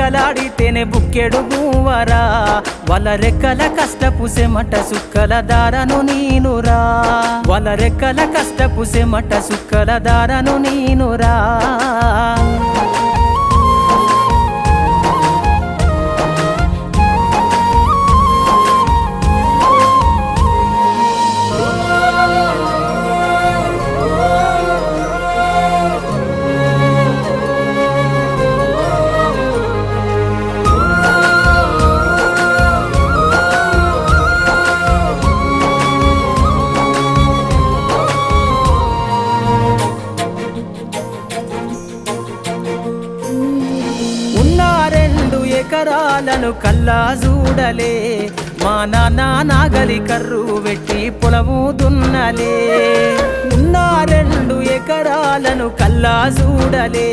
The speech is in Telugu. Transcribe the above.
రెక్కలాడితేనే బుక్కెడు గువ్వరా వాళ్ళ రెక్కల కష్టపు సెమట సుక్కల దారను నీనురా వాళ్ళ రెక్కల కష్టపు సెమట సుక్కల దారను నీనురా ఎకరాలను కల్లా చూడలే మా నాన్న నాగలి కర్రు వెట్టి పొలము దున్నలే ఉన్న 2 ఎకరాలను కల్లా చూడలే